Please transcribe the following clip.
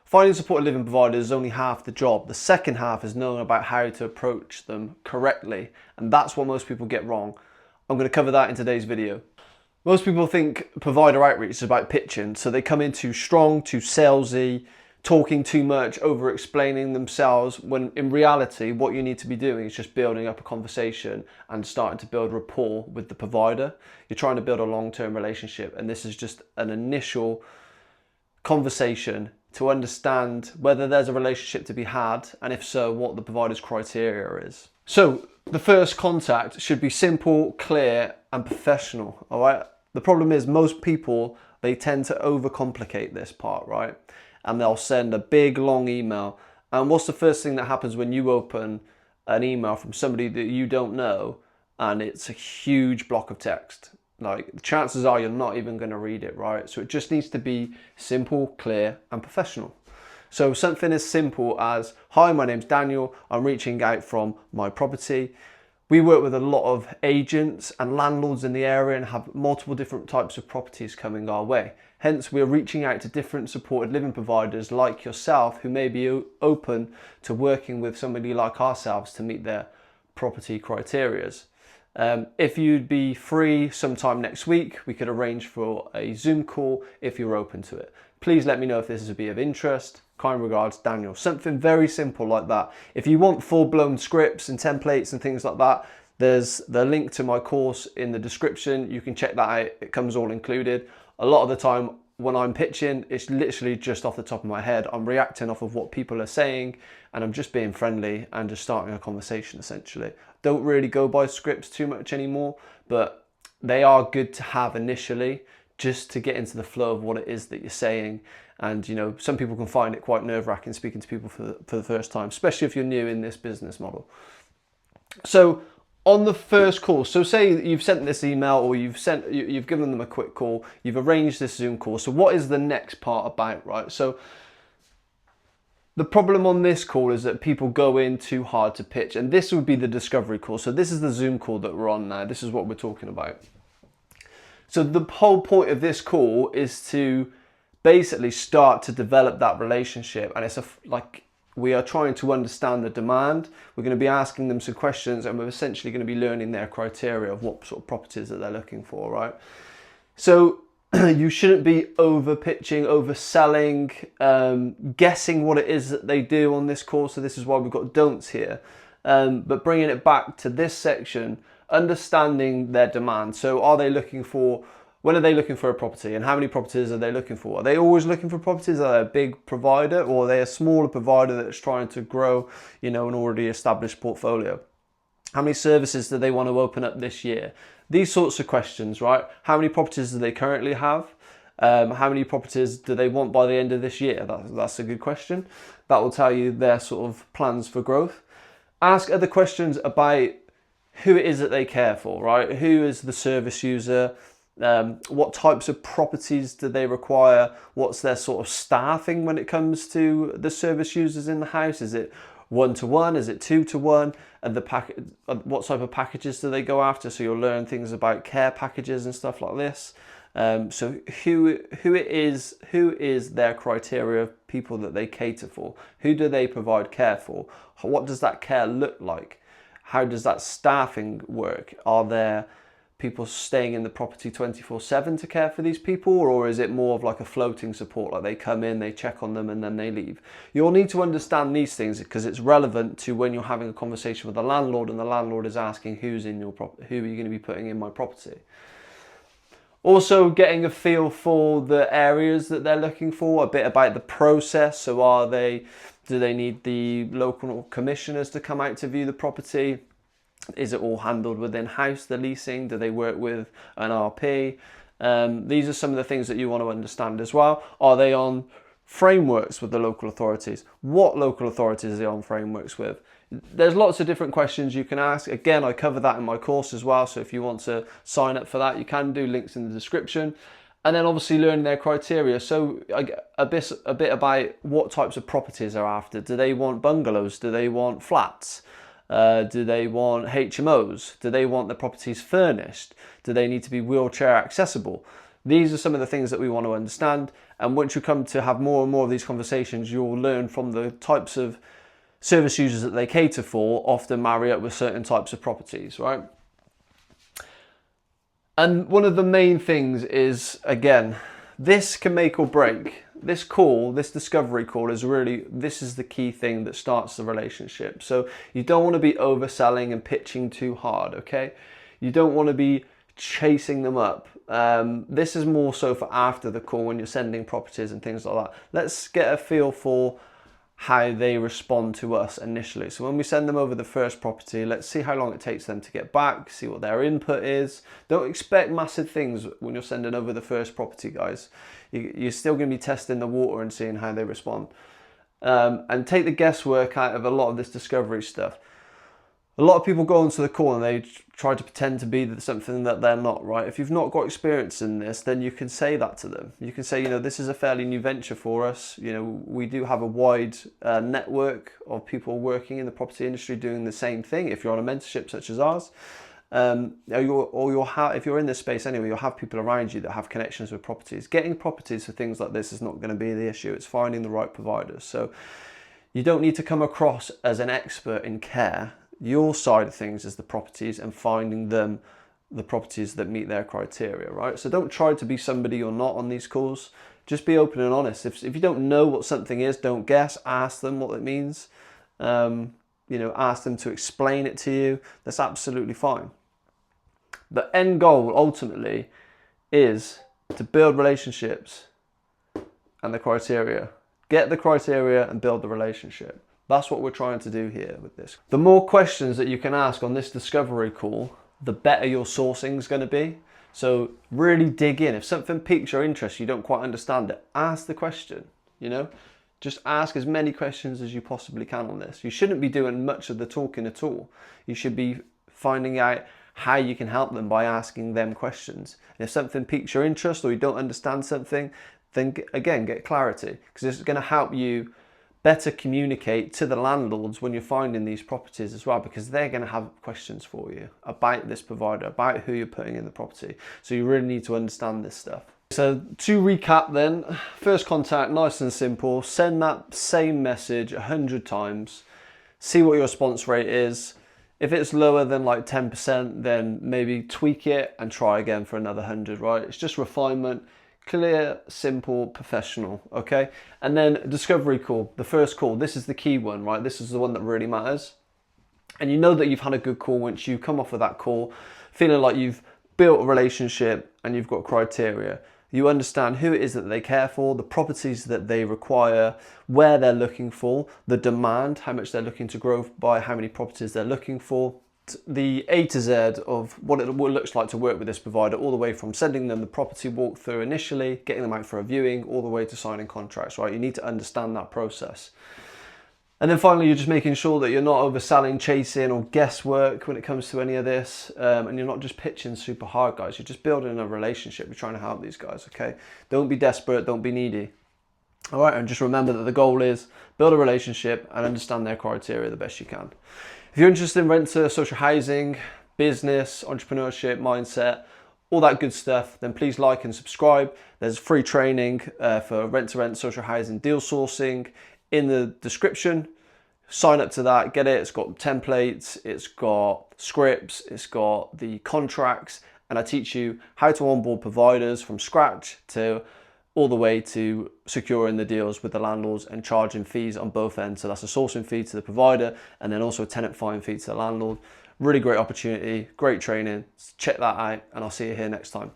Finding supported living providers is only half the job. The second half is knowing about how to approach them correctly, and that's what most people get wrong. I'm going to cover that in today's video. Most people think provider outreach is about pitching, so they come in too strong, too salesy, talking too much, over explaining themselves, when in reality what you need to be doing is just building up a conversation and starting to build rapport with the provider. You're trying to build a long-term relationship, and this is just an initial conversation to understand whether there's a relationship to be had, and if so, what the provider's criteria is. So the first contact should be simple, clear and professional. All right, the problem is most people, they tend to overcomplicate this part, right? And they'll send a big long email, and what's the first thing that happens when you open an email from somebody that you don't know, and it's a huge block of text? Like, the chances are you're not even going to read it, right? So it just needs to be simple, clear and professional. So something as simple as, hi, my name's Daniel, I'm reaching out from my property. We work with a lot of agents and landlords in the area and have multiple different types of properties coming our way. Hence, we're reaching out to different supported living providers like yourself who may be open to working with somebody like ourselves to meet their property criterias. If you'd be free sometime next week, we could arrange for a Zoom call if you're open to it. Please let me know if this is a bit of interest. Kind regards, Daniel. Something very simple like that. If you want full-blown scripts and templates and things like that, there's the link to my course in the description. You can check that out. It comes all included. A lot of the time when I'm pitching, it's literally just off the top of my head. I'm reacting off of what people are saying, and I'm just being friendly and just starting a conversation essentially. Don't really go by scripts too much anymore, but they are good to have initially, just to get into the flow of what it is that you're saying. And you know, some people can find it quite nerve-wracking speaking to people for the first time, especially if you're new in this business model. So on the first call, so say you've sent this email, or you've given them a quick call, you've arranged this Zoom call. So what is the next part about, right? So the problem on this call is that people go in too hard to pitch, and this would be the discovery call. So this is the Zoom call that we're on now. This is what we're talking about. So the whole point of this call is to basically start to develop that relationship, and it's like we are trying to understand the demand. We're going to be asking them some questions, and we're essentially going to be learning their criteria of what sort of properties that they're looking for, right? So you shouldn't be over pitching, overselling, guessing what it is that they do on this call. So this is why we've got don'ts here. But bringing it back to this section, understanding their demand. So are they looking for, when are they looking for a property, and how many properties are they looking for? Are they always looking for properties? Are they a big provider, or are they a smaller provider that's trying to grow, you know, an already established portfolio? How many services do they want to open up this year? These sorts of questions, right? How many properties do they currently have? How many properties do they want by the end of this year? That's a good question. That will tell you their sort of plans for growth. Ask other questions about who it is that they care for, right? Who is the service user? What types of properties do they require? What's their sort of staffing when it comes to the service users in the house? Is it 1-to-1? Is it 2-to-1? And what type of packages do they go after? So you'll learn things about care packages and stuff like this. So who is their criteria of people that they cater for? Who do they provide care for? What does that care look like? How does that staffing work? Are there people staying in the property 24/7 to care for these people, or is it more of like a floating support, like they come in, they check on them and then they leave? You'll need to understand these things because it's relevant to when you're having a conversation with the landlord and the landlord is asking who's in your property, who are you going to be putting in my property. Also getting a feel for the areas that they're looking for, a bit about the process. So do they need the local commissioners to come out to view the property? Is it all handled within house, the leasing? Do they work with an RP? These are some of the things that you want to understand as well. Are they on frameworks with the local authorities? What local authorities are they on frameworks with? There's lots of different questions you can ask. Again, I cover that in my course as well. So if you want to sign up for that, you can do, links in the description. And then obviously learning their criteria. So a bit about what types of properties they're after. Do they want bungalows? Do they want flats? Do they want HMOs? Do they want the properties furnished? Do they need to be wheelchair accessible? These are some of the things that we want to understand. And once you come to have more and more of these conversations, you'll learn from the types of service users that they cater for, often marry up with certain types of properties, right? And one of the main things is, again, this can make or break. This call, this discovery call this is the key thing that starts the relationship. So you don't want to be overselling and pitching too hard, okay? You don't want to be chasing them up. This is more so for after the call when you're sending properties and things like that. Let's get a feel for how they respond to us initially. So when we send them over the first property, let's see how long it takes them to get back, see what their input is. Don't expect massive things when you're sending over the first property, guys. You're still going to be testing the water and seeing how they respond. And take the guesswork out of a lot of this discovery stuff. A lot of people go onto the call and they try to pretend to be something that they're not, right? If you've not got experience in this, then you can say that to them. You can say, this is a fairly new venture for us. We do have a wide network of people working in the property industry doing the same thing. If you're on a mentorship such as ours, if you're in this space anyway, you'll have people around you that have connections with properties. Getting properties for things like this is not going to be the issue. It's finding the right providers. So you don't need to come across as an expert in care. Your side of things is the properties and finding them the properties that meet their criteria, right? So don't try to be somebody you're not on these calls. Just be open and honest. If you don't know what something is, don't guess. Ask them what it means. Ask them to explain it to you. That's absolutely fine. The end goal ultimately is to build relationships and the criteria. Get the criteria and build the relationship. That's what we're trying to do here with this. The more questions that you can ask on this discovery call, the better your sourcing is going to be. So really dig in. If something piques your interest, you don't quite understand it, ask the question, Just ask as many questions as you possibly can on this. You shouldn't be doing much of the talking at all. You should be finding out how you can help them by asking them questions. And if something piques your interest or you don't understand something, then again, get clarity, because it's going to help you better communicate to the landlords when you're finding these properties as well, because they're going to have questions for you about this provider, about who you're putting in the property. So you really need to understand this stuff. So to recap then, first contact, nice and simple. Send that same message 100 times. See what your response rate is. If it's lower than like 10%, then maybe tweak it and try again for another 100, right? It's just refinement. Clear, simple, professional, okay? And then discovery call, the first call. This is the key one, right? This is the one that really matters. And you know that you've had a good call once you come off of that call, feeling like you've built a relationship and you've got criteria. You understand who it is that they care for, the properties that they require, where they're looking for, the demand, how much they're looking to grow by, how many properties they're looking for. The A to Z of what it looks like to work with this provider, all the way from sending them the property walkthrough initially, getting them out for a viewing, all the way to signing contracts, right? You need to understand that process. And then finally, you're just making sure that you're not overselling, chasing, or guesswork when it comes to any of this. And you're not just pitching super hard, guys. You're just building a relationship. You're trying to help these guys, okay? Don't be desperate. Don't be needy. All right, and just remember that the goal is build a relationship and understand their criteria the best you can. If you're interested in renter, social housing, business, entrepreneurship, mindset, all that good stuff, then please like and subscribe. There's free training for rent-to-rent social housing deal sourcing in the description. Sign up to that, get it. It's got templates, it's got scripts, it's got the contracts, and I teach you how to onboard providers from scratch to all the way to securing the deals with the landlords and charging fees on both ends. So that's a sourcing fee to the provider and then also a tenant fine fee to the landlord. Really great opportunity, great training. Check that out and I'll see you here next time.